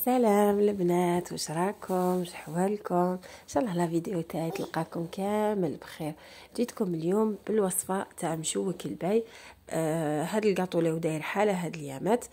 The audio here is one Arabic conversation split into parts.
سلام البنات، واش راكم؟ واش حوالكم؟ ان شاء الله لا فيديو تاعي تلقاكم كامل بخير. جيتكم اليوم بالوصفه تاع مشوك الباي. هذا الكاطو اللي داير حاله هاد الايامات.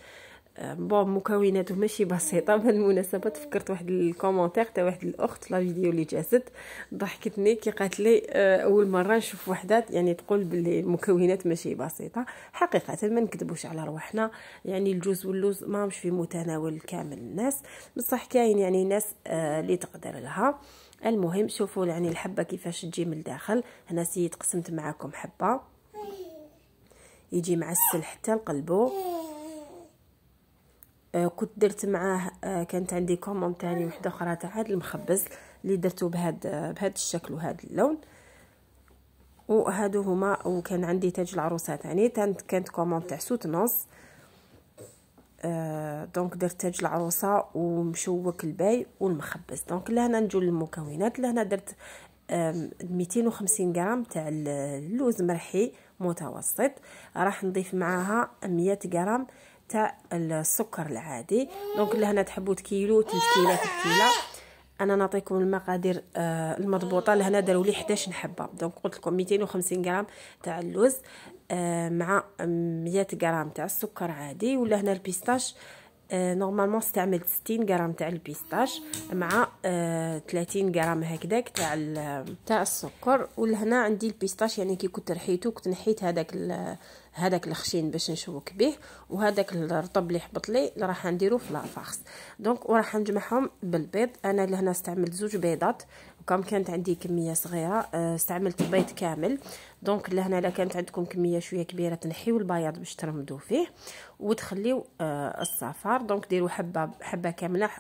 بون مكوناته ماشي بسيطه. بالمناسبه تفكرت واحد الكومونتير تاع واحد الاخت لا فيديو اللي جازت ضحكتني كي قالت لي اول مره نشوف وحدات يعني تقول باللي المكونات ماشي بسيطه. حقيقه ما نكذبوش على رواحنا، يعني الجوز واللوز ما مش في متناول كامل الناس، بصح كاين يعني ناس اللي تقدر لها. المهم شوفوا يعني الحبه كيفاش تجي من الداخل. هنا سيت قسمت معكم حبه يجي معسل حتى لقلبو. كنت درت معاه كانت عندي كوموند تاني وحده اخرى تاع هذا المخبز اللي درته بهذا الشكل وهذا اللون، وهادو هما. وكان عندي تاج العروسه تاني كانت كوموند تاع سوت نص. دونك درت تاج العروسه ومشوك الباي والمخبز. دونك لهنا نجو للمكونات. لهنا درت 250 غرام تاع اللوز مرحي متوسط. راح نضيف معاها 100 غرام تاع السكر العادي. دونك لهنا تحبوا كيلو 3 كيلات بكيله. انا نعطيكم المقادير المضبوطه. لهنا داروا لي 11 حبه. دونك قلت لكم 250 غرام تاع اللوز مع 100 غرام تاع السكر عادي. ولا هنا البيستاش نورمالمون استعملت 60 غرام تاع البيستاش مع 30 غرام هكذاك تاع السكر. ولهنا عندي البيستاش يعني كي كنت رحيته كنت نحيت هذاك الخشين باش نشوك به، وهذاك الرطب اللي حبط لي اللي راح نديرو في لافاغس. دونك وراح نجمعهم بالبيض. انا لهنا استعملت 2 بيضات، وكم كانت عندي كميه صغيره استعملت بيض كامل. دونك لهنا الا كانت عندكم كميه شويه كبيره تنحيو البياض باش ترمدوا فيه وتخليو الصفار. دونك ديروا حبه كامله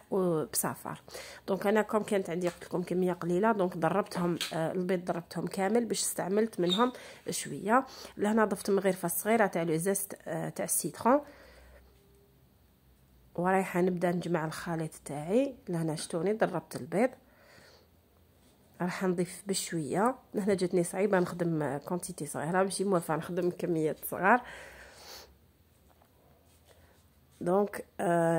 بصفار. دونك انا كم كانت عندي قلت لكم كميه قليله، دونك ضربتهم البيض ضربتهم كامل باش استعملت منهم شويه. لهنا ضفت مغرفه صغيره تاع لوزيست تاع السيترون. ورايحه نبدا نجمع الخليط تاعي. لهنا شتوني ضربت البيض. راح نضيف بشويه. هنا جاتني صعيبه نخدم كونتيتي صغيره، ماشي موافقه نخدم كميات صغار. دونك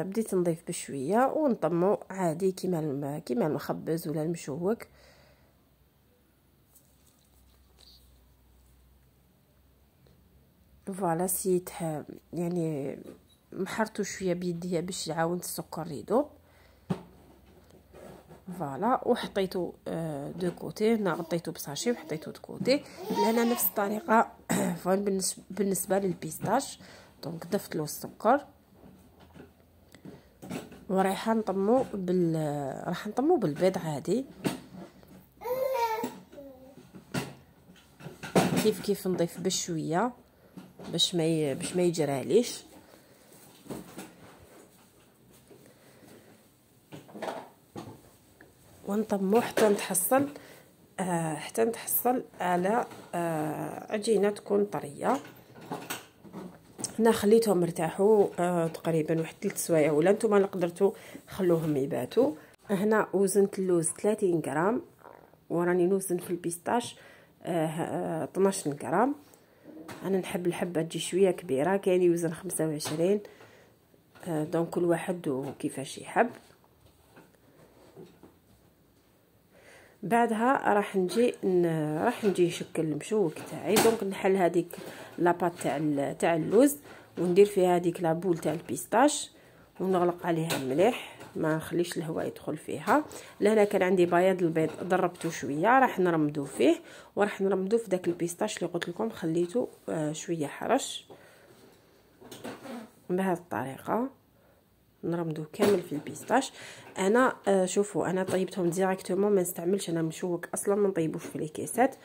بديت نضيف بشويه ونطمو عادي كيما المخبز ولا المشوك. فوالا سيت يعني محرتو شويه بيديا باش يعاون السكر يذوب. فوالا وحطيته دو كوتي. هنا غطيته بساشي وحطيته دو كوتي. لهنا نفس الطريقه بالنسبه للبيستاش. دونك ضفت له السكر ورايحه نطمو راح نطمو بالبيض عادي. كيف نضيف بشويه باش ما يجراليش. ونطمو حتى نتحصل على عجينه تكون طريه. هنا خليتهم ارتاحوا تقريبا واحد 3 سوايع، ولا نتوما اللي قدرتوا خلوهم يباتوا. هنا وزنت اللوز 30 غرام وراني نوزن في البيستاش 12 غرام. انا نحب الحبه تجي شويه كبيره، كاين يوزن 25. دونك كل واحد وكيفاش يحب. بعدها راح نجي نشكل المشوك تاعي. دونك نحل هذيك لاباط تاع اللوز وندير فيها هذيك لابول تاع البيستاش ونغلق عليها مليح، ما نخليش الهواء يدخل فيها. لهنا كان عندي بياض البيض ضربته شويه، راح نرمدو فيه وراح نرمدو في داك البيستاش اللي قلت لكم خليته شويه حرش. بهذه الطريقه نرمدو كامل في البيستاش. انا شوفوا انا طيبتهم ديريكتومون، ما نستعملش انا مشوك اصلا، ما نطيبوش في لي كيسات.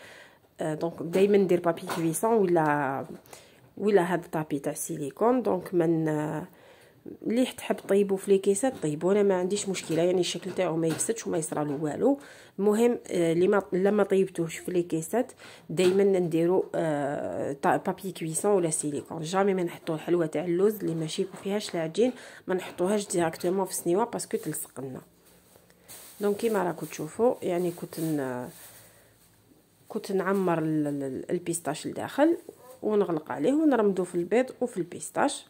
دونك دائما ندير بابي كويسون ولا هاد الطابي تاع السيليكون. دونك من اللي تحب طيبو في لي كيسات طيبو، انا ما عنديش مشكله، يعني الشكل تاعو ما يفسدش وما يصرالو والو. المهم لما طيبتوش في لي كيسات دائما نديرو بابي كويسون ولا سيليكون. جامي ما نحطو الحلوه تاع اللوز اللي ماشي فيهاش العجين ما نحطوهاش ديريكتومون في السنيوه باسكو تلصق لنا. دونك كيما راكم تشوفوا يعني كنت نعمر البيستاش لداخل ونغلق عليه ونرمدو في البيض وفي البيستاش.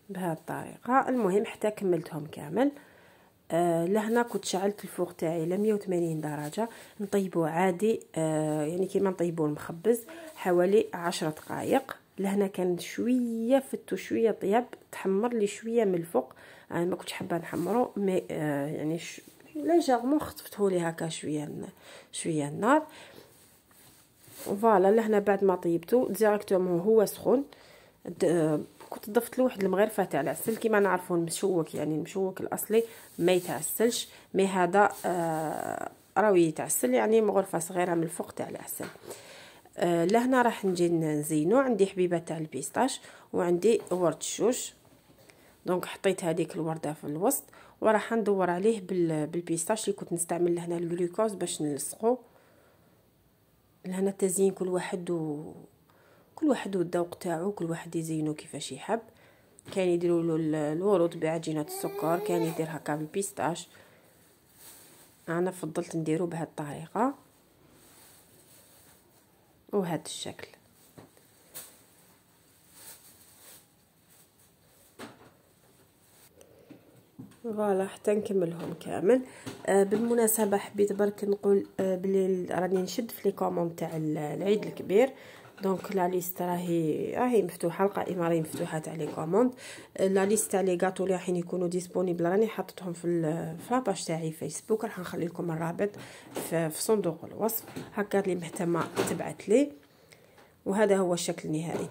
بهذه الطريقه. المهم حتى كملتهم كامل. لهنا كنت شعلت الفوق تاعي على 180 درجه، نطيبو عادي يعني كيما نطيبو المخبز حوالي 10 دقائق. لهنا كان شويه فتو شويه طياب، تحمر لي شويه من الفوق. انا ما كنتش حابه نحمرو مي يعني ليجيرمون خطفته لي هكا شويه النار. فوالا لهنا بعد ما طيبته ديريكتومون هو سخون، كنت ضفت له واحد المغرفه تاع العسل. كيما نعرفوا المشوك يعني المشوك الاصلي ما يتعسلش، مي هذا راهو يتعسل يعني مغرفه صغيره من الفوق تاع العسل. لهنا راح نجي نزينو. عندي حبيبه تاع البيستاش وعندي ورد الشوش، دونك حطيت هذيك الورده في الوسط وراح ندور عليه بالبيستاش اللي كنت نستعمل لهنا الجلوكوز باش نلصقو. لهنا التزيين كل واحد والذوق تاعو، كل واحد يزينو كيفاش يحب. كان يديروا له الورود بعجينه السكر، كان يدير هكا بالبيستاش. انا فضلت نديرو بهذه الطريقه وهذا الشكل. فوالا حتى نكملهم كامل. بالمناسبه حبيت برك نقول بلي راني نشد في لي كوموند تاع العيد الكبير، دونك لا ليست راهي مفتوحه، القائمه راهي مفتوحه تاع لي كوموند. لا ليست تاع لي غاتو اللي راح يكونوا ديسپونيبل راني حاطتهم في لاباج تاعي فيسبوك، راح نخلي لكم الرابط في صندوق الوصف. هكا اللي مهتمه تبعت لي. وهذا هو الشكل النهائي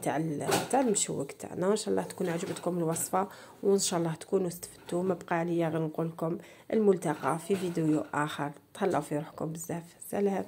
تاع المشوك تاعنا. ان شاء الله تكون عجبتكم الوصفه، وان شاء الله تكونوا استفدتوا. ما بقى عليا غير نقول لكم الملتقى في فيديو اخر. تهلاو في روحكم بزاف. سلام.